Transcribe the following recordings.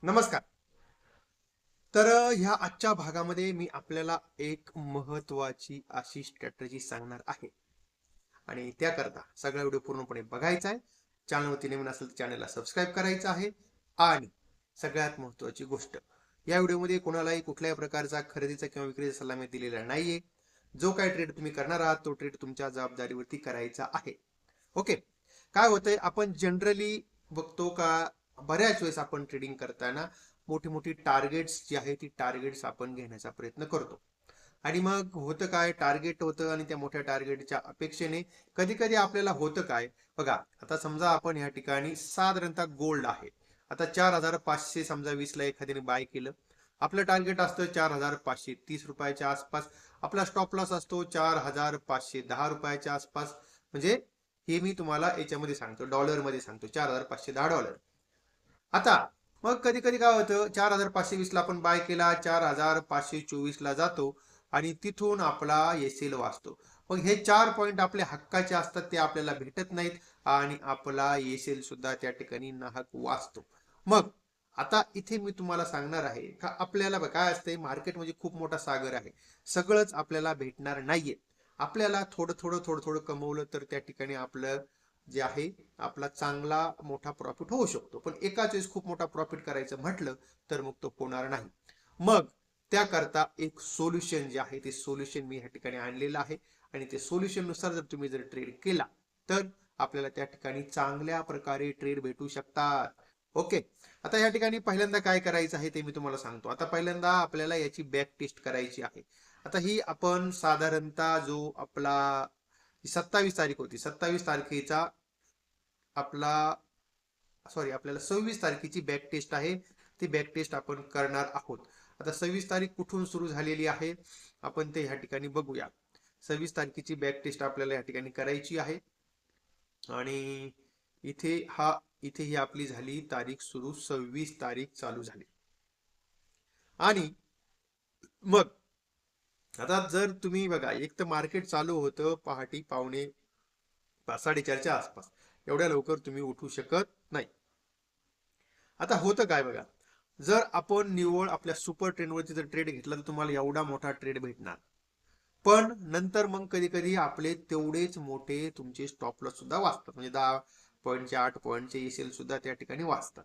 नमस्कार. ह्या आजच्या भागामध्ये मी आपल्याला एक महत्वाची अशी स्ट्रॅटजी सांगणार आहे आणि त्याकरता सगळा व्हिडिओ पूर्णपणे बघायचा आहे. चॅनलवरती नवीन असेल तर चॅनलला सबस्क्राईब करायचं आहे. आणि सगळ्यात महत्वाची गोष्ट, या व्हिडिओमध्ये कोणालाही कुठल्याही प्रकारचा खरेदीचा किंवा विक्रीचा सल्ला मी दिलेला नाहीये. जो काही ट्रेड तुम्ही करणार आहात तो ट्रेड तुमच्या जबाबदारीवरती करायचा आहे. ओके. काय होतंय, आपण जनरली बघतो का बऱ्याच वेळेस आपण ट्रेडिंग करताना मोठी मोठी टार्गेट्स जी आहे ती टार्गेट्स आपण घेण्याचा प्रयत्न करतो. आणि मग होतं काय, टार्गेट होतं आणि त्या मोठ्या टार्गेटच्या अपेक्षेने कधी कधी आपल्याला होतं काय बघा. आता समजा आपण या ठिकाणी साधारणतः गोल्ड आहे. आता 4,500 समजा 20 ला एखाद्याने बाय केलं. आपलं टार्गेट असतं 4,530 रुपयाच्या आसपास. आपला स्टॉप लॉस असतो 4,510 रुपयाच्या आसपास. म्हणजे हे मी तुम्हाला याच्यामध्ये सांगतो, डॉलरमध्ये सांगतो, $4,510. आता मग कधी कधी काय होतं, 4,520 ला आपण बाय केला, 4,524 ला जातो आणि तिथून आपला एसएल वाचतो. मग हे 4 पॉइंट आपले हक्काचे असतात, ते आपल्याला भेटत नाहीत आणि आपला एसएल सुद्धा त्या ठिकाणी नाहक वाचतो. मग आता इथे मी तुम्हाला सांगणार आहे का आपल्याला काय असते, मार्केट म्हणजे खूप मोठा सागर आहे. सगळंच आपल्याला भेटणार नाहीये. आपल्याला थोडं थोडं थोडं थोडं कमवलं तर त्या ठिकाणी आपलं जे आहे आपला चांगला मोठा प्रॉफिट होऊ शकतो. पण एकाच वेळेस खूप मोठा प्रॉफिट करायचं म्हटलं तर मग तो होणार नाही. मग त्याकरता एक सोल्युशन जे आहे ते सोल्युशन मी ह्या ठिकाणी आणलेलं आहे. आणि ते सोल्युशन नुसार जर तुम्ही ट्रेड केला तर आपल्याला त्या ठिकाणी चांगल्या प्रकारे ट्रेड भेटू शकतात. ओके. आता या ठिकाणी पहिल्यांदा काय करायचं आहे ते मी तुम्हाला सांगतो. आता पहिल्यांदा आपल्याला याची बॅक टेस्ट करायची आहे. आता ही आपण साधारणतः जो आपला 27 तारीख होती, 27 तारखेचा आपला आपल्याला 26 तारखेची बॅक टेस्ट आहे. ती बॅक टेस्ट आपण करणार आहोत. आता 26 तारीख कुठून सुरू झालेली आहे आपण ते ह्या ठिकाणी बघूया. 26 तारखेची बॅक टेस्ट आपल्याला या ठिकाणी करायची आहे. आणि इथे ही आपली झाली तारीख सुरू, 26 तारीख चालू झाली. आणि मग आता जर तुम्ही बघा, एक तर मार्केट चालू होतं पहाटे पावणे 5:30च्या आसपास. एवढ्या लवकर तुम्ही उठू शकत नाही. आता होतं काय बघा, जर आपण निव्वळ आपल्या सुपर ट्रेंडवरती जर ट्रेड घेतला तर तुम्हाला एवढा मोठा ट्रेड भेटणार. पण नंतर मग कधी कधी आपले तेवढेच मोठे तुमचे स्टॉप लॉस सुद्धा वाचतात. म्हणजे 10 पॉईंटचे 8 पॉईंटचे एसएल सुद्धा त्या ठिकाणी वाचतात.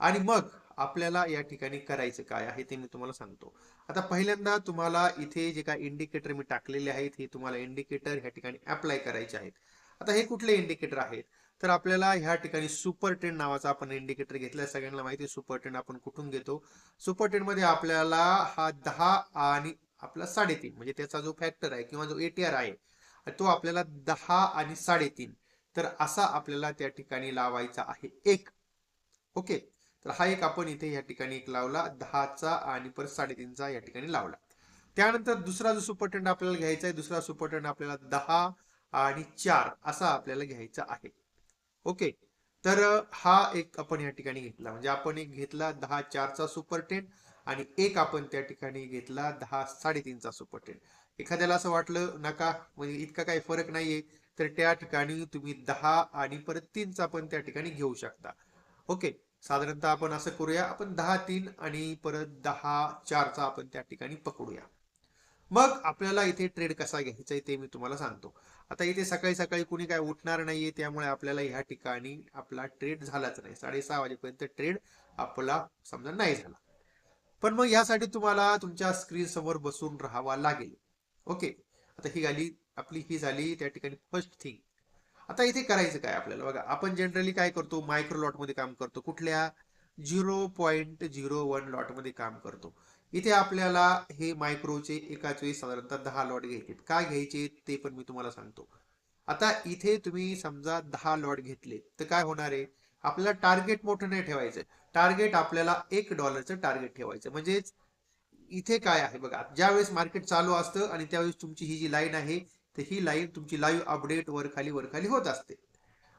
आणि मग आपल्याला या ठिकाणी करायचं काय आहे ते मी तुम्हाला सांगतो. आता पहिल्यांदा तुम्हाला इथे जे काय इंडिकेटर मी टाकलेले आहेत हे तुम्हाला इंडिकेटर ह्या ठिकाणी अप्लाय करायचे आहेत. आता हे कुठले इंडिकेटर आहेत, तर आपल्याला ह्या ठिकाणी सुपर ट्रेंड नावाचा आपण इंडिकेटर घेतलाय. सगळ्यांना माहिती आहे सुपर ट्रेंड आपण कुठून घेतो. सुपर ट्रेंड मध्ये आपल्याला हा 10 आणि आपला 3.5 म्हणजे त्याचा जो फॅक्टर आहे किंवा जो एटीआर आहे तो आपल्याला 10 आणि 3.5, तर असा आपल्याला त्या ठिकाणी लावायचा आहे एक. ओके. तर हा एक आपण इथे या ठिकाणी एक लावला 10चा आणि परत 3.5चा या ठिकाणी लावला. त्यानंतर दुसरा जो सुपर ट्रेंड आपल्याला घ्यायचा आहे, दुसरा सुपर ट्रेंड आपल्याला 10 आणि 4 असा आपल्याला घ्यायचा आहे. ओके. तर हा एक आपण या ठिकाणी घेतला, म्हणजे आपण एक घेतला 10-4चा सुपर ट्रेंड आणि एक आपण त्या ठिकाणी घेतला 10-3.5चा सुपर ट्रेंड. एखाद्याला असं वाटलं नका म्हणजे इतका काही फरक नाहीये, तर त्या ठिकाणी तुम्ही 10 आणि परत 3चा पण त्या ठिकाणी घेऊ शकता. ओके. साधारणतः आपण असं करूया, आपण 10-3 आणि परत 10-4चा आपण त्या ठिकाणी पकडूया. मग आपल्याला इथे ट्रेड कसा घ्यायचा आहे ते मी तुम्हाला सांगतो. आता इथे सकाळी सकाळी कुणी काय उठणार नाहीये, त्यामुळे आपल्याला ह्या ठिकाणी आपला ट्रेड झालाच नाही. 6:30 वाजेपर्यंत ट्रेड आपला समजा नाही झाला. पण मग यासाठी तुम्हाला तुमच्या स्क्रीन समोर बसून राहावा लागेल. ओके. आता ही झाली त्या ठिकाणी फर्स्ट थिंग. आता इथे करायचं काय आपल्याला बघा, आपण जनरली काय करतो, मायक्रो लॉट मध्ये काम करतो. कुठल्या 0.01 लॉट मध्ये काम करतो. इथे आपल्याला हे मायक्रोचे एकाच वेळी साधारणतः 10 लॉट घ्यायचे. काय घ्यायचे ते पण मी तुम्हाला सांगतो. आता इथे तुम्ही समजा 10 लॉट घेतले तर काय होणार आहे, आपल्याला टार्गेट मोठं नाही ठेवायचं. टार्गेट आपल्याला $1 टार्गेट ठेवायचं. म्हणजे इथे काय आहे बघा, ज्यावेळेस मार्केट चालू असतं आणि त्यावेळेस तुमची ही जी लाईन आहे, तर ही लाईन तुमची लाईव्ह अपडेट वर खाली होत असते.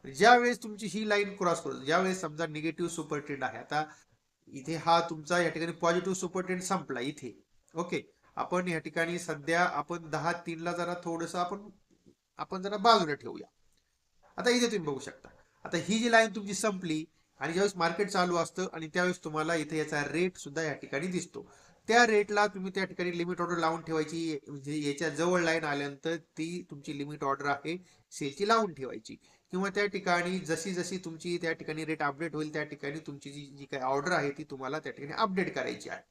ज्यावेळेस तुमची ही लाईन क्रॉस करतो, ज्यावेळेस समजा निगेटिव्ह सुपर ट्रेंड आहे, आता इथे हा तुमचा या ठिकाणी पॉझिटिव्ह सुपर ट्रेंड संपला इथे. ओके. आपण या ठिकाणी सध्या आपण 10-3 ला जरा थोडस आपण आपण जरा बाजूला ठेवूया. आता इथे तुम्ही बघू शकता, आता ही जी लाईन तुमची संपली, आणि ज्यावेळेस मार्केट चालू असतं आणि त्यावेळेस तुम्हाला इथे याचा रेट सुद्धा या ठिकाणी दिसतो. त्या रेटला तुम्ही त्या ठिकाणी लिमिट ऑर्डर लावून ठेवायची, म्हणजे याच्या जवळ लाईन आल्यानंतर ती तुमची लिमिट ऑर्डर आहे सेलची लावून ठेवायची. किंवा त्या ठिकाणी जशी जशी तुमची त्या ठिकाणी रेट अपडेट होईल त्या ठिकाणी तुमची जी जी काही ऑर्डर आहे ती तुम्हाला त्या ठिकाणी अपडेट करायची आहे.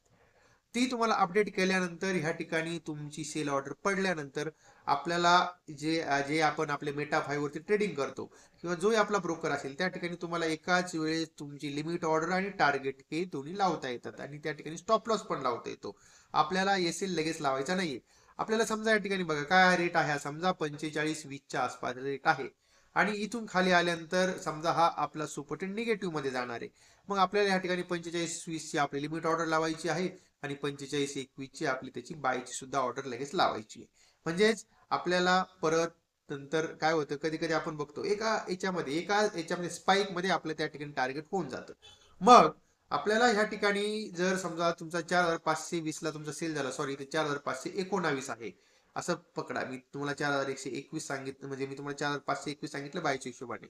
ती तुम्हाला अपडेट केल्यानंतर ह्या ठिकाणी तुमची सेल ऑर्डर पडल्यानंतर आपल्याला जे जे आपण आपले मेटा 5 वरती ट्रेडिंग करतो किंवा जो आपला ब्रोकर असेल त्या ठिकाणी तुम्हाला एकाच वेळेस तुमची लिमिट ऑर्डर आणि टार्गेट हे दोन्ही लावता येतात आणि त्या ठिकाणी स्टॉप लॉस पण लावता येतो. आपल्याला एसएल लगेच लावायचा नाहीये. आपल्याला समजा या ठिकाणी बघा काय रेट आहे, समजा 45-20च्या आसपास रेट आहे आणि इथून खाली आल्यानंतर समजा हा आपला सुपर ट्रेंड निगेटिव्ह मध्ये जाणार आहे. मग आपल्याला या ठिकाणी 45-20 ची आपली लिमिट ऑर्डर लावायची आहे आणि 45-21 ची आपली त्याची बायची सुद्धा ऑर्डर लगेच लावायची आहे. म्हणजेच आपल्याला परत नंतर काय होतं, कधी कधी आपण बघतो एका याच्यामध्ये स्पाइक मध्ये आपलं त्या ठिकाणी टार्गेट होऊन जातं. मग आपल्याला ह्या ठिकाणी जर समजा तुमचा 4520 ला तुमचा सेल झाला, सॉरी, ते 4519 आहे असं पकडा. मी तुम्हाला 4121 सांगितलं, म्हणजे मी तुम्हाला 4521 सांगितलं बायच्या हिशोबाने.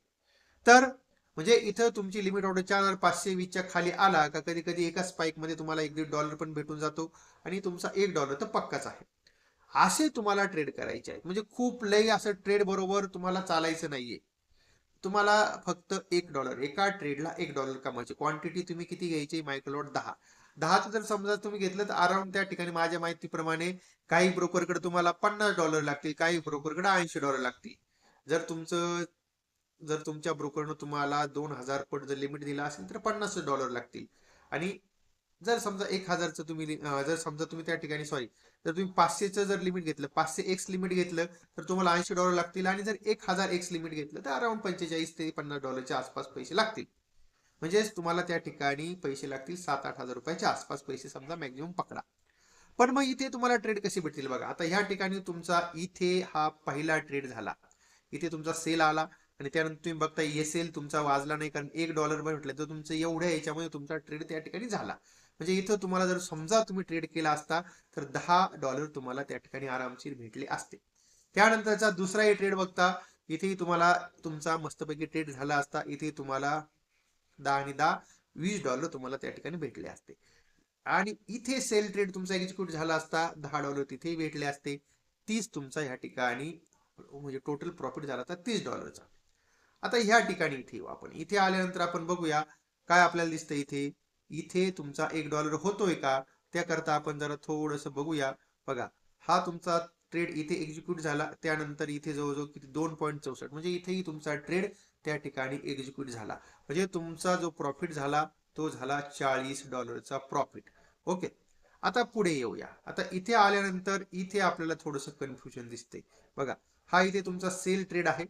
तर म्हणजे इथं तुमची लिमिट ऑर्डर 4520च्या खाली आला का कधी कधी एका स्पाइक मध्ये तुम्हाला $1.5 पण भेटून जातो आणि तुमचा $1 तर पक्काच आहे. असे तुम्हाला ट्रेड करायचे आहेत. म्हणजे खूप लई असं ट्रेड बरोबर तुम्हाला चालायचं नाहीये. तुम्हाला फक्त $1 एका ट्रेडला $1 कमायचे. क्वांटिटी तुम्ही किती घ्यायची, मायक्रोलॉट 10 जर समजा तुम्ही घेतलं तर अराउंड त्या ठिकाणी माझ्या माहितीप्रमाणे काही ब्रोकरकडे तुम्हाला $50 लागतील, काही ब्रोकरकडे $80 लागतील. जर तुमचं जर तुमच्या ब्रोकरनं तुम्हाला 2000 पट जर लिमिट दिला असेल तर $50 लागतील. आणि जर समजा 1000चं तुम्ही जर समजा तुम्ही त्या ठिकाणी सॉरी जर तुम्ही 500चं जर लिमिट घेतलं, 500 एक्स लिमिट घेतलं तर तुम्हाला $80 लागतील आणि जर 1000 एक्स लिमिट घेतलं तर अराउंड 45 ते $50 आसपास पैसे लागतील. म्हणजेच तुम्हाला त्या ठिकाणी पैसे लागतील 7-8 हजार रुपयाच्या आसपास पैसे समजा मॅक्झिमम पकडा. पण मग इथे तुम्हाला ट्रेड कसे भेटतील बघा. आता ह्या ठिकाणी तुमचा इथे हा पहिला ट्रेड झाला, इथे तुमचा सेल आला आणि त्यानंतर तुम्ही बघता एसएल तुमचा वाजला नाही, कारण $1 म्हटलं तर तुमचं एवढ्या याच्यामध्ये तुमचा ट्रेड त्या ठिकाणी झाला. म्हणजे इथं तुम्हाला जर समजा तुम्ही ट्रेड केला असता तर $10 तुम्हाला त्या ठिकाणी आरामशीर भेटले असते. त्यानंतरचा दुसराही ट्रेड बघता, इथे तुम्हाला तुमचा मस्तपैकी ट्रेड झाला असता. इथे तुम्हाला 10 आणि 10 $20 तुम्हाला त्या ठिकाणी भेटले असते. आणि इथे सेल ट्रेड तुमचा एक्झिक्यूट झाला असता, $10 तिथे भेटले असते. 30 तुमचा ह्या ठिकाणी म्हणजे टोटल प्रॉफिट झाला होता $30चा. आता ह्या ठिकाणी इथे येऊ आपण. इथे आल्यानंतर आपण बघूया काय आपल्याला दिसतं. इथे इथे तुमचा $1 होतोय का, त्याकरता आपण जरा थोडस बघूया. बघा, हा तुमचा ट्रेड इथे एक्झिक्यूट झाला, त्यानंतर इथे जवळजवळ किती 2.64 म्हणजे इथेही तुमचा ट्रेड त्या ठिकाणी एक्झिक्यूट झाला. म्हणजे तुमचा जो प्रॉफिट झाला तो झाला $40चा प्रॉफिट. ओके, आता पुढे येऊया. आता इथे आल्यानंतर इथे आपल्याला थोडंसं कन्फ्युजन दिसते. बघा, हा इथे तुमचा सेल ट्रेड आहे.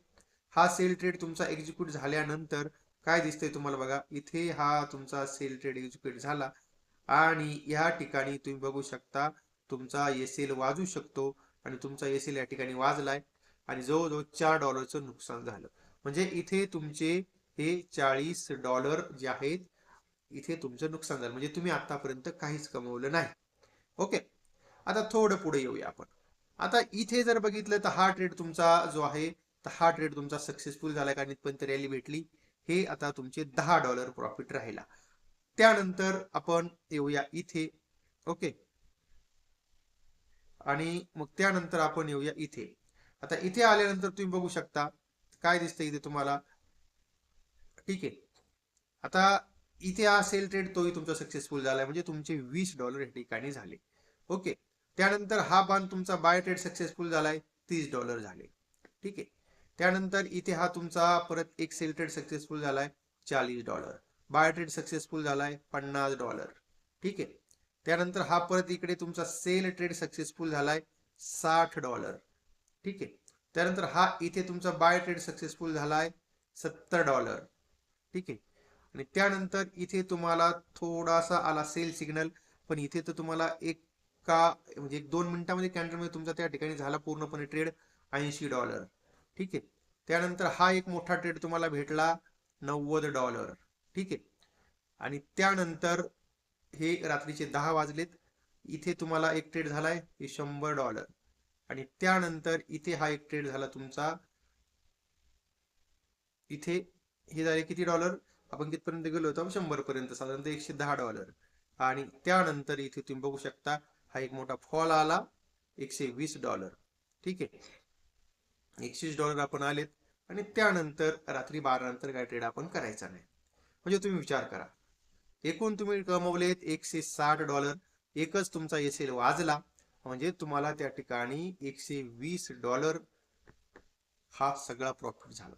हा सेल ट्रेड तुमचा एक्झिक्यूट झाल्यानंतर काय दिसतंय तुम्हाला बघा, इथे हा तुमचा सेल ट्रेड एक्झिक्यूट झाला आणि या ठिकाणी तुम्ही बघू शकता तुमचा एसएल वाजू शकतो आणि तुमचा एसएल या ठिकाणी वाजलाय आणि जवळजवळ $4चं नुकसान झालं. म्हणजे इथे तुमचे हे $40 जे आहेत इथे तुमचं नुकसान झालं, म्हणजे तुम्ही आतापर्यंत काहीच कमवलं नाही. ओके, आता थोडं पुढे येऊया आपण. आता इथे जर बघितलं तर हा ट्रेड तुमचा जो आहे तर हा ट्रेड तुमचा सक्सेसफुल झाला, कारण इथपर्यंत रॅली भेटली. हे आता तुमचे $10 प्रॉफिट राहिला. त्यानंतर आपण येऊया इथे. ओके, आणि मग त्यानंतर आपण येऊया इथे. आता इथे आल्यानंतर तुम्ही बघू शकता काय दिसतं इथे तुम्हाला. ठीक आहे, आता इथे हा सेल ट्रेड तोही तुमचा सक्सेसफुल झालाय, म्हणजे तुमचे $20 या ठिकाणी झाले. ओके, त्यानंतर हा बाण तुमचा बाय ट्रेड सक्सेसफुल झालाय, $30 झाले. ठीक आहे, त्यानंतर इथे हा तुमचा परत एक सेल ट्रेड सक्सेसफुल झालाय, $40. बाय ट्रेड सक्सेसफुल झालाय, $50. ठीक आहे, त्यानंतर हा परत इकडे तुमचा सेल ट्रेड सक्सेसफुल झालाय, $60. ठीक आहे, त्यानंतर हा इथे तुमचा बाय ट्रेड सक्सेसफुल झालाय, $70. ठीक आहे, आणि त्यानंतर इथे तुम्हाला थोडासा आला सेल सिग्नल, पण इथे तर तुम्हाला म्हणजे 1-2 मिनिटांमध्ये कॅन्डलमध्ये तुमचा त्या ठिकाणी झाला पूर्णपणे ट्रेड, $80. ठीक आहे, त्यानंतर हा एक मोठा ट्रेड तुम्हाला भेटला, $90. ठीक आहे, आणि त्यानंतर हे रात्रीचे 10 वाजलेत, इथे तुम्हाला एक ट्रेड झालाय हे $100. आणि त्यानंतर इथे हा एक ट्रेड झाला तुमचा, इथे हे झाले किती डॉलर, आपण कितपर्यंत गेलो होतो 100 पर्यंत, साधारणतः $110. आणि त्यानंतर इथे तुम्ही बघू शकता हा एक मोठा फॉल आला $120. ठीक आहे, $120 आपण आलेत आणि त्यानंतर रात्री 12 नंतर काय ट्रेड आपण करायचा नाही. म्हणजे तुम्ही विचार करा, एकूण तुम्ही कमवलेत $160. एकच तुमचा एसएल वाजला म्हणजे तुम्हाला त्या ठिकाणी $120 हा सगळा प्रॉफिट झाला.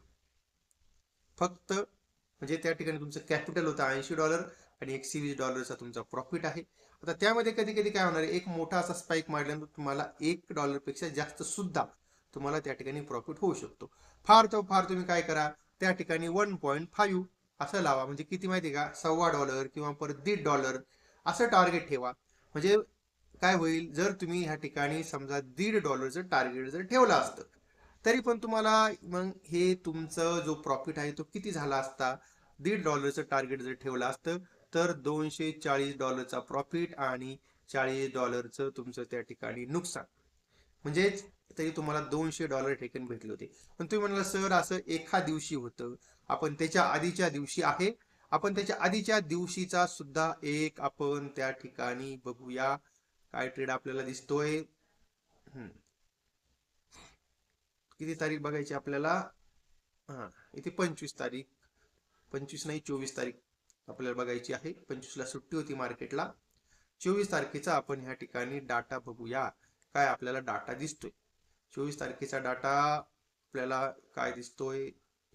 फक्त म्हणजे त्या ठिकाणी तुमचं कॅपिटल होतं $80 आणि $120चा तुमचा प्रॉफिट आहे. आता त्यामध्ये कधी कधी काय होणार आहे, एक मोठा असा स्पाइक मारल्यानंतर तुम्हाला $1 पेक्षा जास्त सुद्धा तुम्हाला त्या ठिकाणी प्रॉफिट होऊ शकतो. फार तर फार तुम्ही काय करा, त्या ठिकाणी 1.5 असं लावा, म्हणजे किती माहिती का, $1.25 किंवा परत $1.50 असं टार्गेट ठेवा. म्हणजे काय होईल, जर तुम्ही ह्या ठिकाणी समजा $1.50चं टार्गेट जर ठेवलं असतं तरी पण तुम्हाला मग हे तुमचं जो प्रॉफिट आहे तो किती झाला असता, $1.50चं टार्गेट जर ठेवलं असतं तर $240चा प्रॉफिट आणि $40चं तुमचं त्या ठिकाणी नुकसान. म्हणजेच तरी तुम्हाला $200 ठेकन भेटले होते. पण तुम्ही म्हणाला सर असं एका दिवशी होतं, आपण त्याच्या आधीच्या दिवशी आहे, आपण त्याच्या आधीच्या दिवशीचा सुद्धा एक आपण त्या ठिकाणी बघूया. काय ट्रेड आपल्याला दिसतोय, किती तारीख बघायची आपल्याला, हा इथे 25 तारीख, 25 नाही 24 तारीख आपल्याला बघायची आहे. 25ला सुट्टी होती मार्केटला. 24 तारखेचा आपण ह्या ठिकाणी डाटा बघूया, काय आपल्याला डाटा दिसतोय. 24 तारखेचा डाटा आपल्याला काय दिसतोय,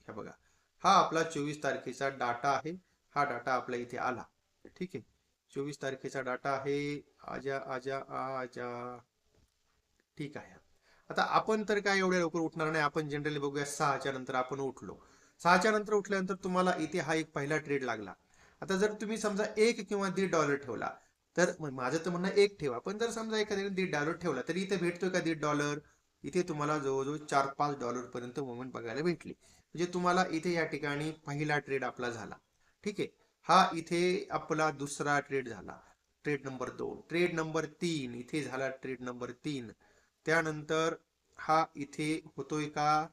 हे बघा, हा आपला 24 तारखेचा डाटा आहे. हा डाटा आपल्या इथे आला. ठीक आहे, 24 तारखेचा डाटा आहे. आजा आजा आजा, ठीक आहे. आता आपण तर काय एवढ्या लवकर उठणार नाही, आपण जनरली बघूया 6च्या नंतर आपण उठलो. 6च्या नंतर उठल्यानंतर तुम्हाला इथे हा एक पहिला ट्रेड लागला. आता जर तुम्ही समजा $1 किंवा $1.50 ठेवला, तर माझं तर म्हणणं 1 ठेवा, पण जर समजा एखाद्याने $1.50 ठेवला तरी इथे भेटतोय का $1.50, इथे तुम्हाला जवळजवळ $4-5 पर्यंत मोमेंट बघायला भेटली. म्हणजे तुम्हाला इथे या ठिकाणी पहिला ट्रेड आपला झाला. ठीक आहे, हा इथे आपला दुसरा ट्रेड झाला, ट्रेड नंबर 2, ट्रेड नंबर 3 इथे झाला, ट्रेड नंबर 3. त्यानंतर हा इथे होतोय का,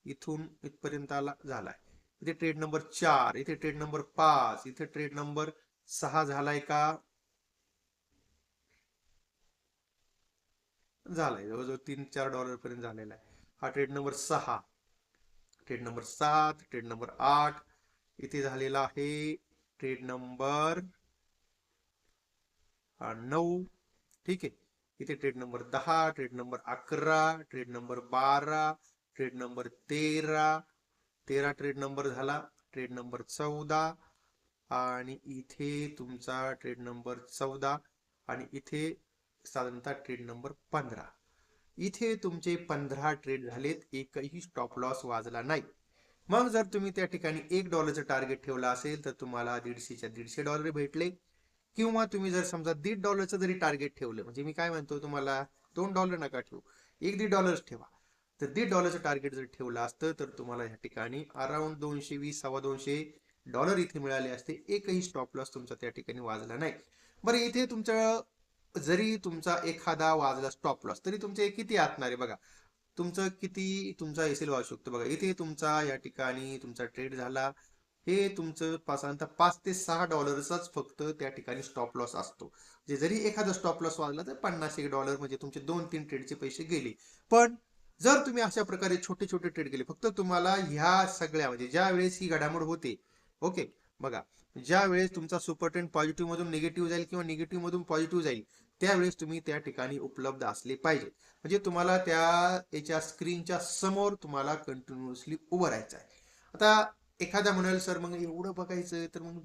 इथून इथपर्यंत आला, झालाय. इथे ट्रेड नंबर 4, इथे ट्रेड नंबर 5, इथे ट्रेड नंबर 6 झालाय का, झालाय, जवळजवळ $3-4 पर्यंत झालेला आहे. हा trade number 6, trade number 7, trade number 8 इथे झालेला आहे, ट्रेड नंबर 9. ठीक आहे, इथे trade number 10, trade number 11, trade number 12, trade number 13 trade number झाला, ट्रेड नंबर 14 आणि इथे तुमचा ट्रेड नंबर 14 आणि इथे साधारणतः ट्रेड नंबर 15. इथे तुमचे 15 ट्रेड झालेत, एकही स्टॉप लॉस वाजला नाही. मग जर तुम्ही त्या ठिकाणी $1चं टार्गेट ठेवला असेल तर तुम्हाला 150च्या $150 भेटले. किंवा तुम्ही जर समजा $1.50चं जरी टार्गेट ठेवलं, म्हणजे मी काय म्हणतो तुम्हाला, $2 नका ठेवू, $1-1.50 ठेवा. तर $1.50चं टार्गेट जर ठेवलं असतं तर तुम्हाला या ठिकाणी अराउंड 220 $250 इथे मिळाले असते. एकही स्टॉप लॉस तुमचा त्या ठिकाणी वाजला नाही. बरं, इथे तुमचं जरी तुमचा एखादा वाजला स्टॉप लॉस तरी तुमचे किती असणार आहे बघा, तुमचं किती तुमचा एसएल वाजू शकतो बघा. इथे तुमचा या ठिकाणी तुमचा ट्रेड झाला, हे तुमचं साधारणतः $5 ते $6चाच फक्त त्या ठिकाणी स्टॉप लॉस असतो. म्हणजे जरी एखादा स्टॉप लॉस वाजला तर $50-1 म्हणजे तुमचे 2-3 ट्रेडचे पैसे गेले. पण जर तुम्ही अशा प्रकारे छोटे छोटे ट्रेड केले, फक्त तुम्हाला ह्या सगळ्या म्हणजे ज्या वेळेस ही घडामोड होते, ओके बघा, ज्या वेळेस तुमचा सुपर ट्रेंड पॉझिटिव्ह मधून निगेटिव्ह जाईल किंवा निगेटिव्ह मधून पॉझिटिव्ह जाईल, त्यावेळेस तुम्ही त्या ठिकाणी उपलब्ध असले पाहिजे. म्हणजे तुम्हाला त्या याच्या स्क्रीनच्या समोर तुम्हाला कंटिन्युअसली उभं राहायचं आहे. आता एखादा म्हणाल सर मग एवढं बघायचं, तर मग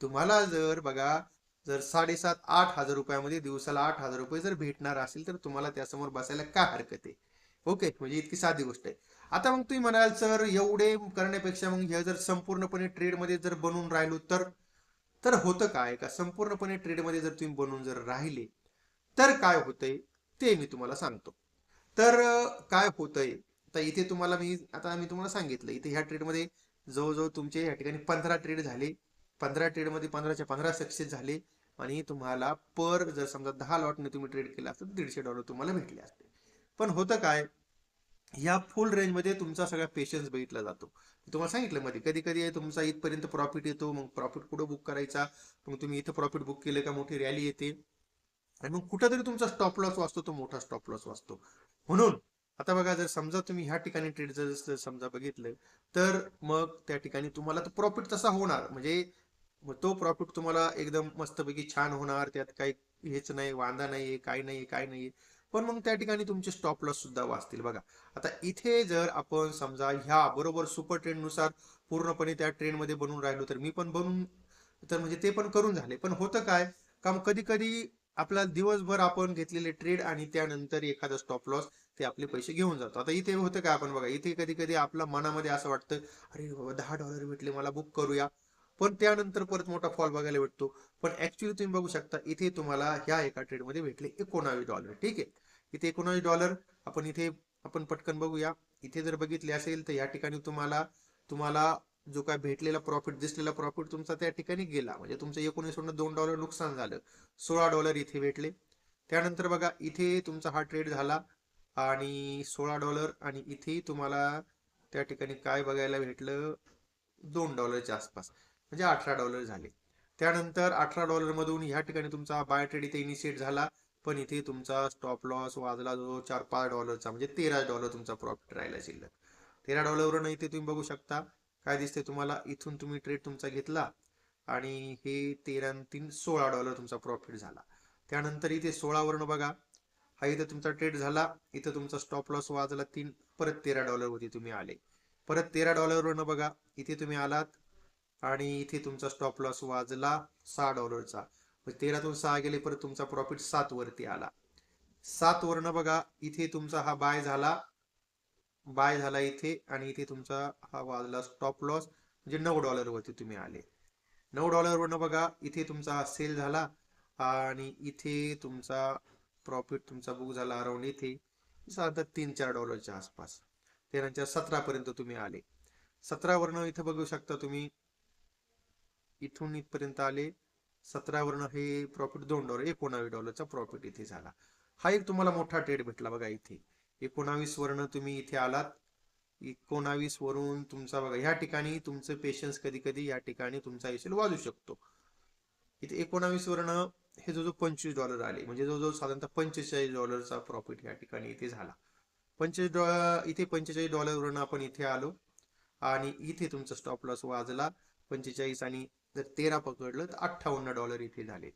तुम्हाला जर बघा, जर 7,500-8 हजार रुपयामध्ये दिवसाला $8,000 जर भेटणार असेल तर तुम्हाला त्यासमोर बसायला काय हरकत आहे. ओके, म्हणजे इतकी साधी गोष्ट आहे. आता मग तुम्ही म्हणाल सर एवढे करण्यापेक्षा मग हे जर संपूर्णपणे ट्रेडमध्ये जर बनून राहिलो तर तर होतं काय का, संपूर्णपणे ट्रेडमध्ये जर तुम्ही बनून जर राहिले तर काय होतंय ते मी तुम्हाला सांगतो. तर काय होतंय, तर इथे तुम्हाला मी तुम्हाला सांगितलं, इथे ह्या ट्रेडमध्ये जवळजवळ तुमचे या ठिकाणी 15 ट्रेड झाले. 15 ट्रेडमध्ये 15च्या 15 सक्सेस झाले आणि तुम्हाला पर जर समजा 10 लॉटने तुम्ही ट्रेड केला असतं तर $150 तुम्हाला भेटले असते. पण होतं काय, ह्या फुल रेंजमध्ये तुमचा सगळा पेशन्स बघितला जातो. तुम्हाला सांगितलं मध्ये कधी कधी तुमचा इथपर्यंत प्रॉफिट येतो, मग प्रॉफिट कुठं बुक करायचा, मग तुम्ही इथं प्रॉफिट बुक केलं का मोठी रॅली येते आणि मग कुठंतरी तुमचा स्टॉप लॉस वाचतो, तो मोठा स्टॉप लॉस वाचतो. म्हणून आता बघा, जर समजा तुम्ही ह्या ठिकाणी ट्रेड जर समजा बघितलं, तर मग त्या ठिकाणी तुम्हाला तो प्रॉफिट तसा होणार, म्हणजे मग तो प्रॉफिट तुम्हाला एकदम मस्तपैकी छान होणार, त्यात काही हेच नाही, वांदा नाहीये, काय नाहीये, काय नाहीये. पण मग त्या ठिकाणी तुमचे स्टॉप लॉस सुद्धा वाचतील बघा. आता इथे जर आपण समजा ह्या बरोबर सुपर ट्रेंड नुसार पूर्णपणे त्या ट्रेंड मध्ये बनून राहिलो, तर मी पण बनून, तर म्हणजे ते पण करून झाले. पण होतं काय, का कधी कधी आपला दिवसभर आपण घेतलेले ट्रेड आणि त्यानंतर एखादा स्टॉप लॉस ते आपले पैसे घेऊन जातो. आता इथे होतं काय, आपण बघा इथे कधी कधी आपल्या मनामध्ये असं वाटतं, अरे बाबा $10 भेटले मला, बुक करूया. पण त्यानंतर परत मोठा फॉल बघायला भेटतो. पण ऍक्च्युली तुम्ही बघू शकता, इथे तुम्हाला ह्या एका ट्रेडमध्ये भेटले $19. ठीक आहे, इथे $19 आपण इथे आपण पटकन बघूया. इथे जर बघितले असेल तर या ठिकाणी तुम्हाला तुम्हाला जो काय भेटलेला प्रॉफिट, दिसलेला प्रॉफिट तुमचा त्या ठिकाणी गेला, म्हणजे तुमचं 19 $2 नुकसान झालं. $16 इथे भेटले. त्यानंतर बघा इथे तुमचा हा ट्रेड झाला आणि $16, आणि इथे तुम्हाला त्या ठिकाणी काय बघायला भेटलं, $2च्या आसपास, म्हणजे $18 झाले. त्यानंतर $18 मधून ह्या ठिकाणी तुमचा बाय ट्रेड इथे इनिशिएट झाला, पण इथे तुमचा स्टॉप लॉस वाजला जो $4-5 म्हणजे $13 तुमचा प्रॉफिट राहिला शिल्लक. $13 इथे तुम्ही बघू शकता काय दिसते तुम्हाला, इथून तुम्ही ट्रेड तुमचा घेतला आणि हे 13 आणि 3 $16 तुमचा प्रॉफिट झाला. त्यानंतर इथे 16 वरून बघा, हा इथं तुमचा ट्रेड झाला, इथं तुमचा स्टॉप लॉस वाजला 3, परत $13 वरती तुम्ही आले. परत $13 वरून बघा इथे तुम्ही आलात आणि इथे तुमचा स्टॉप लॉस वाजला $6चा. 13तून 6 गेले, परत तुमचा प्रॉफिट 7 वरती आला. 7 वरनं बघा इथे तुमचा हा बाय झाला इथे, आणि इथे तुमचा हा वाजला स्टॉप लॉस, म्हणजे $9 वरती तुम्ही आले. $9 वरनं बघा इथे तुमचा सेल झाला आणि इथे तुमचा प्रॉफिट तुमचा बुक झाला अराउंड इथे साधारण $3-4च्या आसपास. त्यानंतर 17 पर्यंत तुम्ही आले. 17 वरनं इथे बघू शकता तुम्ही, इथून इथपर्यंत आले. 17 वरनं हे प्रॉफिट $2, $19चा प्रॉफिट इथे झाला. हा एक तुम्हाला मोठा ट्रेड भेटला बघा इथे. 19 वरनं तुम्ही इथे आलात. 19 वरून तुमचा बघा ह्या ठिकाणी तुमचं पेशन्स कधी कधी या ठिकाणी तुमचा यशल वाजू शकतो. इथे 19 वरनं हे जो $25 आले, म्हणजे जो साधारणतः $45चा प्रॉफिट या ठिकाणी इथे झाला. $45 इथे $45 वरून आपण इथे आलो आणि इथे तुमचा स्टॉप लॉस वाजला 45, आणि जर 13 पकडलं तर $58 इथे झाले.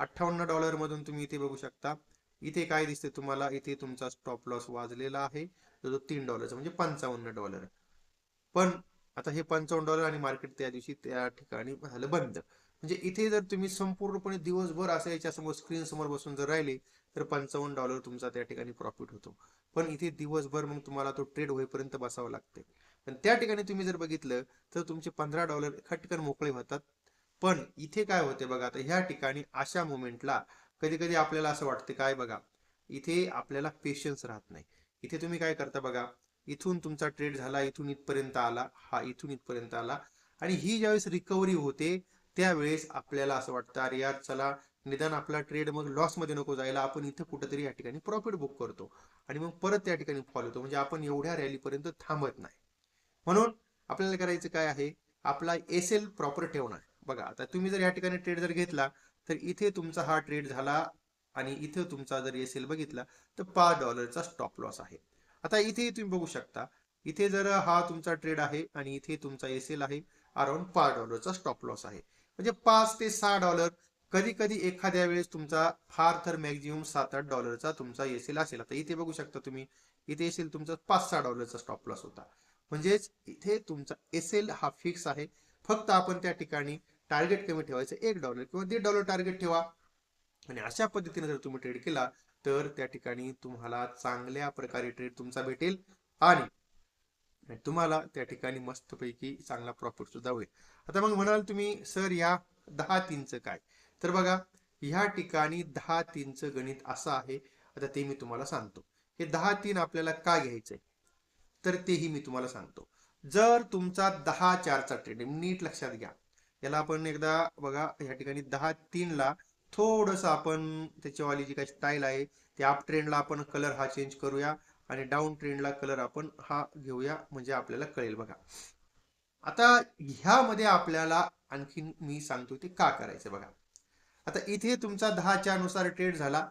$58 मधून तुम्ही इथे बघू शकता, इथे काय दिसते तुम्हाला, इथे तुमचा स्टॉप लॉस वाजलेला आहे जो $3, म्हणजे $55. पण आता हे $55 आणि मार्केट त्या दिवशी त्या ठिकाणी झालं बंद. म्हणजे इथे जर तुम्ही संपूर्णपणे दिवसभर असं याच्या समोर स्क्रीन समोर बसून जर राहिले, तर $55 तुमचा त्या ठिकाणी प्रॉफिट होतो. पण इथे दिवसभर मग तुम्हाला तो ट्रेड होईपर्यंत बसावं लागते. पण त्या ठिकाणी तुम्ही जर बघितलं तर तुमचे $15 एका ठिकाणी मोकळे होतात. पण इथे काय होते बघा, आता ह्या ठिकाणी अशा मोमेंटला कधी कधी आपल्याला असं वाटतं काय बघा, इथे आपल्याला पेशन्स राहत नाही. इथे तुम्ही काय करता बघा, इथून तुमचा ट्रेड झाला, इथून इथपर्यंत आला, हा इथून इथपर्यंत आला, आणि ही ज्यावेळेस रिकव्हरी होते त्यावेळेस आपल्याला असं वाटतं, अरे यार चला, निदान आपला ट्रेड मग लॉस मध्ये नको जायला, आपण इथं कुठेतरी या ठिकाणी प्रॉफिट बुक करतो आणि मग परत त्या ठिकाणी फॉल होतो, म्हणजे आपण एवढ्या रॅलीपर्यंत थांबत नाही. म्हणून आपल्याला करायचं काय आहे, आपला एल प्रॉपर ठेवणार. बघा आता तुम्ही जर या ठिकाणी ट्रेड जर घेतला, तर इथे तुमचा हा ट्रेड झाला आणि इथे तुमचा जर एल बघितला तर $5चा स्टॉप लॉस आहे. आता इथे तुम्ही बघू शकता, इथे जर हा तुमचा ट्रेड आहे आणि इथे तुमचा एल आहे, अराउंड $5चा स्टॉप लॉस आहे, म्हणजे $5 ते $6. कधी कधी एखाद्या वेळेस तुमचा फार तर मॅक्झिमम $7-8चा तुमचा एल असेल. आता इथे बघू शकता तुम्ही, इथे एल तुमचा $5-6चा स्टॉप लॉस होता. म्हणजेच इथे तुमचा एल हा फिक्स आहे. फक्त आपण त्या ठिकाणी टार्गेट कमी ठेवायचं, $1 किंवा $1.5 टार्गेट ठेवा, आणि अशा पद्धतीने जर तुम्ही ट्रेड केला तर त्या ठिकाणी तुम्हाला चांगल्या प्रकारे ट्रेड तुमचा भेटेल आणि तुम्हाला त्या ठिकाणी मस्तपैकी चांगला प्रॉफिट सुद्धा होईल. आता मग म्हणाल तुम्ही सर या 10-3चं काय, तर बघा ह्या ठिकाणी 10-3चं गणित असं आहे. आता ते मी तुम्हाला सांगतो, हे 10-3 आपल्याला का घ्यायचंय तर तेही मी तुम्हाला सांगतो. जर तुमचा 10-4चा ट्रेंड नीट लक्षात घ्या, याला आपण एकदा बघा, या ठिकाणी 10-3ला थोडस आपण त्याच्यावाली जी काही स्टाईल आहे त्या अप ट्रेंडला आपण कलर हा चेंज करूया आणि डाऊन ट्रेंडला कलर आपण हा घेऊया म्हणजे आपल्याला कळेल बघा. आता ह्यामध्ये आपल्याला आणखीन मी सांगतो ते का करायचं बघा. आता इथे तुमचा 10च्या नुसार ट्रेड झाला,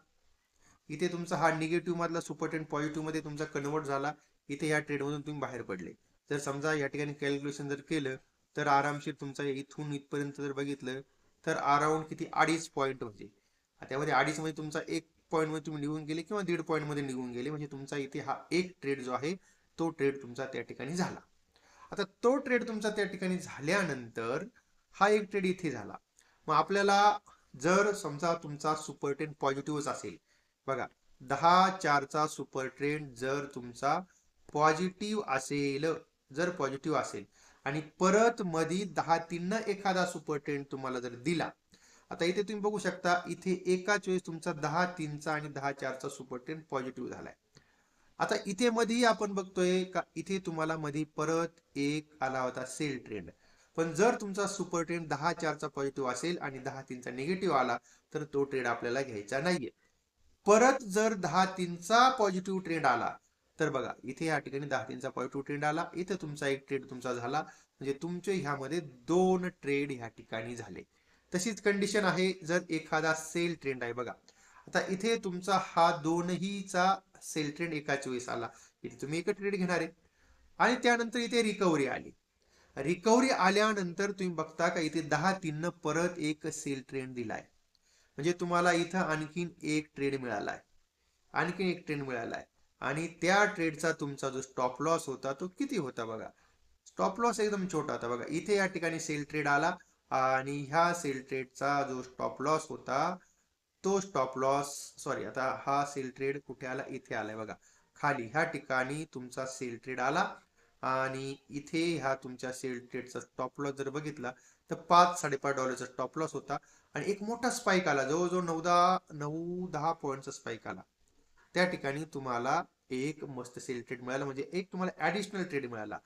इथे तुमचा हा निगेटिव्ह मधला सुपर ट्रेंड पॉझिटिव्ह मध्ये तुमचा कन्वर्ट झाला, इथे या ट्रेड मधून तुम्ही बाहेर पडले. जर समजा या ठिकाणी कॅल्क्युलेशन जर केलं तर आरामशीर तुमचा इथून इथपर्यंत जर बघितलं तर अराउंड किती 2.5 पॉईंट म्हणजे त्यामध्ये 2.5 मध्ये तुमचा 1 पॉईंट मध्ये तुम्ही निघून गेले किंवा 1.5 पॉईंट मध्ये निघून गेले, म्हणजे तुमचा इथे हा एक ट्रेड जो आहे तो ट्रेड तुमचा त्या ठिकाणी झाला. आता तो ट्रेड तुमचा त्या ठिकाणी झाल्यानंतर हा एक ट्रेड इथे झाला. मग आपल्याला जर समजा तुमचा सुपर ट्रेंड पॉझिटिव्ह असेल बघा, 10-4चा सुपर ट्रेंड जर तुमचा पॉझिटिव्ह असेल, जर पॉझिटिव्ह असेल आणि परत मधी 10-3 एखादा सुपर ट्रेंड तुम्हाला जर दिला, आता इथे तुम्ही बघू शकता इथे एकाच वेळेस तुमचा 10-3चा आणि 10-4चा सुपर ट्रेंड पॉझिटिव्ह झालाय. आता इथे मध्ये आपण बघतोय का इथे तुम्हाला मध्ये परत एक आला होता सेल ट्रेंड. पण जर तुमचा सुपर ट्रेंड 10-4चा पॉझिटिव्ह असेल आणि 10-3चा निगेटिव्ह आला तर तो ट्रेड आपल्याला घ्यायचा नाहीये. परत जर 10-3चा पॉझिटिव्ह ट्रेंड आला तर बघा इथे या ठिकाणी 10-3चा पॉझिटिव्ह ट्रेंड आला, इथे तुमचा एक ट्रेड तुमचा झाला, म्हणजे तुमचे ह्यामध्ये 2 ट्रेड ह्या ठिकाणी झाले. तशीच कंडिशन आहे जर एखादा सेल ट्रेंड आहे बघा. आता इथे तुमचा हा दोनहीचा सेल ट्रेंड एकाच वेळेस आला, इथे तुम्ही एक ट्रेड घेणार आहे आणि त्यानंतर इथे रिकव्हरी आली. रिकव्हरी आल्यानंतर तुम्ही बघता का इथे 10-3 परत एक सेल ट्रेंड दिलाय, म्हणजे तुम्हाला इथं आणखीन एक ट्रेड मिळालाय, आणखीन एक ट्रेड मिळालाय. आणि त्या ट्रेडचा तुमचा जो स्टॉप लॉस होता तो किती होता बघा. स्टॉप लॉस एकदम छोटा होता बघा. इथे या ठिकाणी सेल ट्रेड आला आणि ह्या सेल ट्रेडचा जो स्टॉप लॉस होता तो स्टॉप लॉस, सॉरी, आता हा सेल ट्रेड कुठे आला, इथे आलाय बघा खाली, ह्या ठिकाणी तुमचा सेल ट्रेड आला आणि इथे ह्या तुमच्या सेल ट्रेडचा स्टॉप लॉस जर बघितला तर $5-5.5 स्टॉप लॉस होता आणि एक मोठा स्पाइक आला, जवळजवळ 9-10 पॉईंटचा स्पाइक आला. त्या ठिकाणी तुम्हाला एक मस्त सेल ट्रेड मिळाला, म्हणजे एक तुम्हाला ऍडिशनल ट्रेड मिळाला.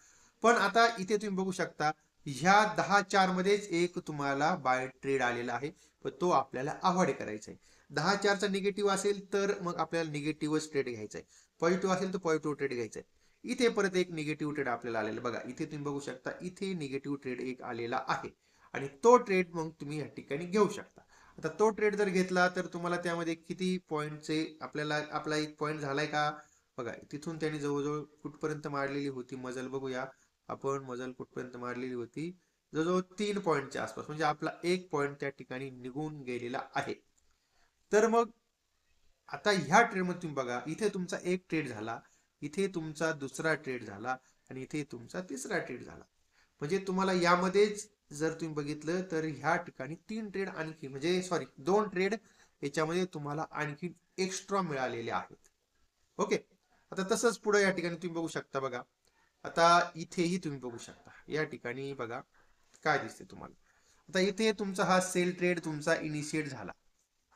पण आता इथे तुम्ही बघू शकता ह्या 10-4 मध्येच एक तुम्हाला बाय ट्रेड आलेला आहे, पण तो आपल्याला अवॉइड करायचा आहे. 10-4चा निगेटिव्ह असेल तर मग आपल्याला निगेटिव्हच ट्रेड घ्यायचा आहे, पॉझिटिव्ह असेल तर पॉझिटिव्ह ट्रेड घ्यायचा आहे. इथे परत एक निगेटिव्ह ट्रेड आपल्याला आलेला बघा, इथे तुम्ही बघू शकता इथे निगेटिव्ह ट्रेड एक आलेला आहे आणि तो ट्रेड मग तुम्ही या ठिकाणी घेऊ शकता. आता तो ट्रेड जर घेतला तर तुम्हाला त्यामध्ये किती पॉईंटचे आपल्याला आपला एक पॉईंट झालाय का बघा, तिथून त्यांनी जवळजवळ कुठपर्यंत मारलेली होती मजल बघूया आपण, मजल कुठपर्यंत मारलेली होती, जवळजवळ 3 पॉईंटच्या आसपास, म्हणजे आपला एक पॉईंट त्या ठिकाणी निघून गेलेला आहे. तर मग आता ह्या ट्रेडमध्ये तुम्ही बघा इथे तुमचा एक ट्रेड झाला, इथे तुमचा दुसरा ट्रेड झाला आणि इथे तुमचा तिसरा ट्रेड झाला, म्हणजे तुम्हाला यामध्येच जर तुम्ही बघितलं तर ह्या ठिकाणी 3 ट्रेड आणखी, म्हणजे सॉरी 2 ट्रेड याच्यामध्ये तुम्हाला आणखी एक्स्ट्रा मिळालेले आहेत. ओके. आता तसंच पुढे या ठिकाणी तुम्ही बघू शकता बघा, आता इथेही तुम्ही बघू शकता या ठिकाणी बघा काय दिसते तुम्हाला. आता इथे तुमचा हा सेल ट्रेड तुमचा इनिशिएट झाला,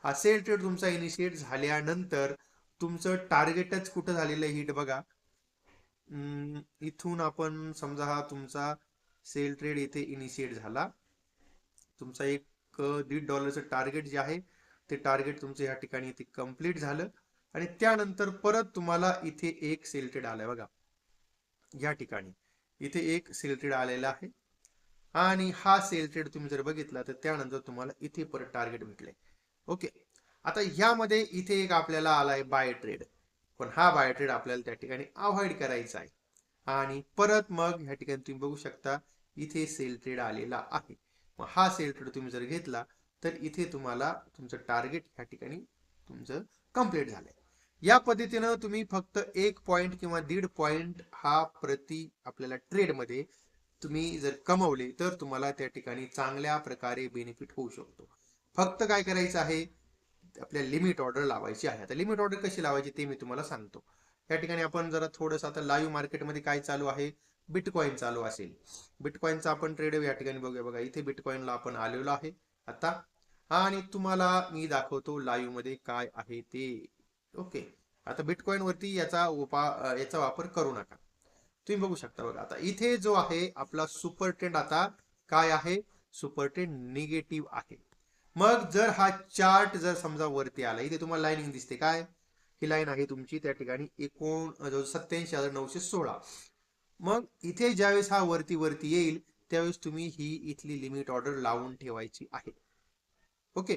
हा सेल ट्रेड तुमचा इनिशिएट झाल्यानंतर तुमचं टार्गेटच कुठं झालेलं हिट बघा. इथून आपण समजा हा तुमचा सेल ट्रेड इथे इनिशिएट झाला, तुमचा एक $1.5 टार्गेट जे आहे ते टार्गेट तुमचं या ठिकाणी इथे कम्प्लीट झालं आणि त्यानंतर परत तुम्हाला इथे एक सेल ट्रेड आलाय बघा, या ठिकाणी इथे एक सेल ट्रेड आलेला आहे आणि हा सेल ट्रेड तुम्ही जर बघितला तर त्यानंतर तुम्हाला इथे परत टार्गेट भेटले. ओके. आता ह्यामध्ये इथे एक आपल्याला आलाय बाय ट्रेड, पण हा बाय ट्रेड आपल्याला त्या ठिकाणी अवॉइड करायचा आहे आणि परत मग ह्या ठिकाणी तुम्ही बघू शकता इथे सेल ट्रेड आलेला आहे. मग हा सेल ट्रेड तुम्ही जर घेतला तर इथे तुम्हाला तुमचं टार्गेट ह्या ठिकाणी तुमचं कंप्लीट झालंय. या पद्धतीनं तुम्ही फक्त 1 पॉईंट किंवा 1.5 पॉईंट हा प्रति आपल्याला ट्रेड मध्ये तुम्ही जर कमवले तर तुम्हाला त्या ठिकाणी चांगल्या प्रकारे बेनिफिट होऊ शकतो. फक्त काय करायचं आहे, आपल्या लिमिट ऑर्डर लावायची आहे. आता लिमिट ऑर्डर कशी लावायची ते मी तुम्हाला सांगतो. या ठिकाणी आपण जरा थोडंसं आता लाईव्ह मार्केटमध्ये काय चालू आहे, बिटकॉइन चालू असेल, बिटकॉइनचा आपण ट्रेड या ठिकाणी बघूया बघा, इथे बिटकॉइनला आपण आलेलो आहे आता आणि तुम्हाला मी दाखवतो लाईव्ह मध्ये काय आहे ते. ओके. आता बिटकॉइन वरती याचा वापर करू नका. तुम्ही बघू शकता बघा आता इथे जो आहे आपला सुपर ट्रेंड आता काय आहे, सुपर ट्रेंड निगेटिव्ह आहे. मग जर हा चार्ट जर समजा वरती आला, इथे तुम्हाला लाईनिंग दिसते काय, ही लाईन आहे तुमची त्या ठिकाणी 87,916. मग इथे ज्यावेळेस हा वरती वरती येईल त्यावेळेस तुम्ही ही इथली लिमिट ऑर्डर लावून ठेवायची आहे. ओके,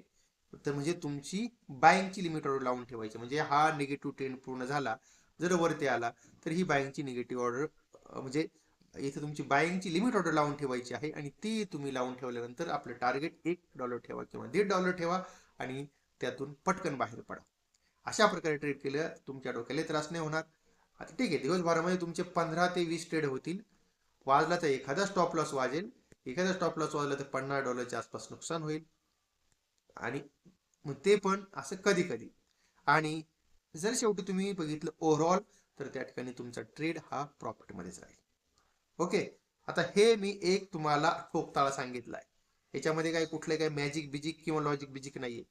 तर म्हणजे तुमची बाईंगची लिमिट ऑर्डर लावून ठेवायची. म्हणजे हा निगेटिव्ह ट्रेंड पूर्ण झाला, जर वरती आला तर ही बाईंगची निगेटिव्ह ऑर्डर म्हणजे इथे तुमची बाईंगची लिमिट ऑर्डर लावून ठेवायची आहे. आणि ती तुम्ही लावून ठेवल्यानंतर आपलं टार्गेट $1 ठेवा किंवा $1.5 ठेवा आणि त्यातून पटकन बाहेर पडा. अशा प्रकारे ट्रेड केलं तुमच्या डोक्याला त्रास नाही होणार. आता ठीक आहे, दिवसभरामध्ये तुमचे 15 ते 20 ट्रेड होतील. वाजला तर एखादा स्टॉप लॉस वाजेल, एखादा स्टॉप लॉस वाजला तर $50 आसपास नुकसान होईल. आणि मग ते पण असं कधी कधी. आणि जर शेवटी तुम्ही बघितलं ओव्हरऑल तर त्या ठिकाणी तुमचा ट्रेड हा प्रॉफिटमध्येच राहील. ओके, आता हे मी एक तुम्हाला ठोकताळा सांगितलं आहे. याच्यामध्ये काही कुठले काही मॅजिक बिजिक किंवा लॉजिक बिजिक नाहीये.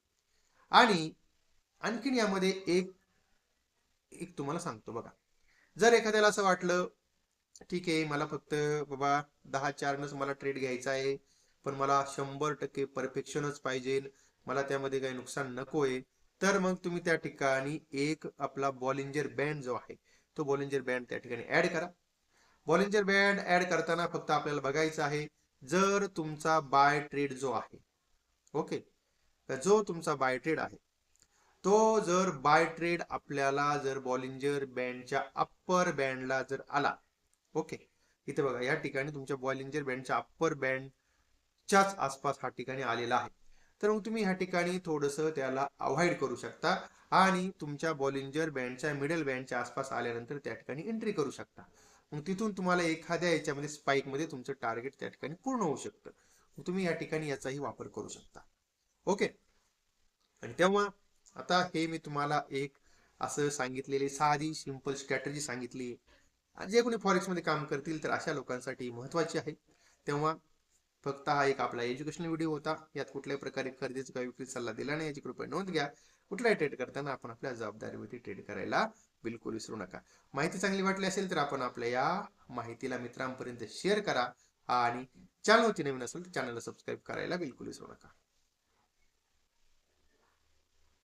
आणि आणखीन यामध्ये एक एक तुम्हाला सांगतो बघा. जर एखाद्याला असं वाटलं ठीक आहे मला फक्त बाबा 10-4नच मला ट्रेड घ्यायचा आहे, पण मला 100% परफेक्शनच पाहिजे, मला त्यामध्ये काही नुकसान नकोय, तर मग तुम्ही त्या ठिकाणी एक आपला बॉलिंजर बँड जो आहे तो बॉलिंजर बँड त्या ठिकाणी ऍड करा. बॉलिंजर बँड ऍड करताना फक्त आपल्याला बघायचं आहे, जर तुमचा बाय ट्रेड जो आहे, ओके, जो तुमचा बाय ट्रेड आहे तो जर बाय ट्रेड आपल्याला जर बॉलिंजर बँडच्या अप्पर बँडला जर आला, ओके, इथे बघा या ठिकाणी तुमच्या बॉलिंजर बँडच्या अप्पर बँडच्याच आसपास हा ठिकाणी आलेला आहे, तर मग तुम्ही ह्या ठिकाणी थोडस त्याला अवॉइड करू शकता आणि तुमच्या बॉलिंजर बँडच्या मिडल बँडच्या आसपास आल्यानंतर त्या ठिकाणी एंट्री करू शकता. मग तिथून तुम्हाला एखाद्या याच्यामध्ये स्पाइक मध्ये तुमचं टार्गेट त्या ठिकाणी पूर्ण होऊ शकतं. मग तुम्ही या ठिकाणी याचाही वापर करू शकता. ओके, आणि तेव्हा आता हे मी तुम्हाला एक असं सांगितलेली साधी सिंपल स्ट्रॅटेजी सांगितली, जे कोणी फॉरेक्स मध्ये काम करतील तर अशा लोकांसाठी महत्वाची आहे. तेव्हा फक्त हा एक आपला एज्युकेशनल व्हिडिओ होता. यात कुठल्याही प्रकारे खरेदीचा किंवा विक्री सल्ला दिला नाही याची कृपया नोंद घ्या. कुठलाही ट्रेड करताना आपण आपल्या जबाबदारीवरती ट्रेड करायला बिलकुल विसरू नका. माहिती चांगली वाटली असेल तर आपण आपल्या या माहितीला मित्रांपर्यंत शेअर करा आणि चॅनलवरती नवीन असेल तर चॅनलला सबस्क्राईब करायला बिलकुल विसरू नका.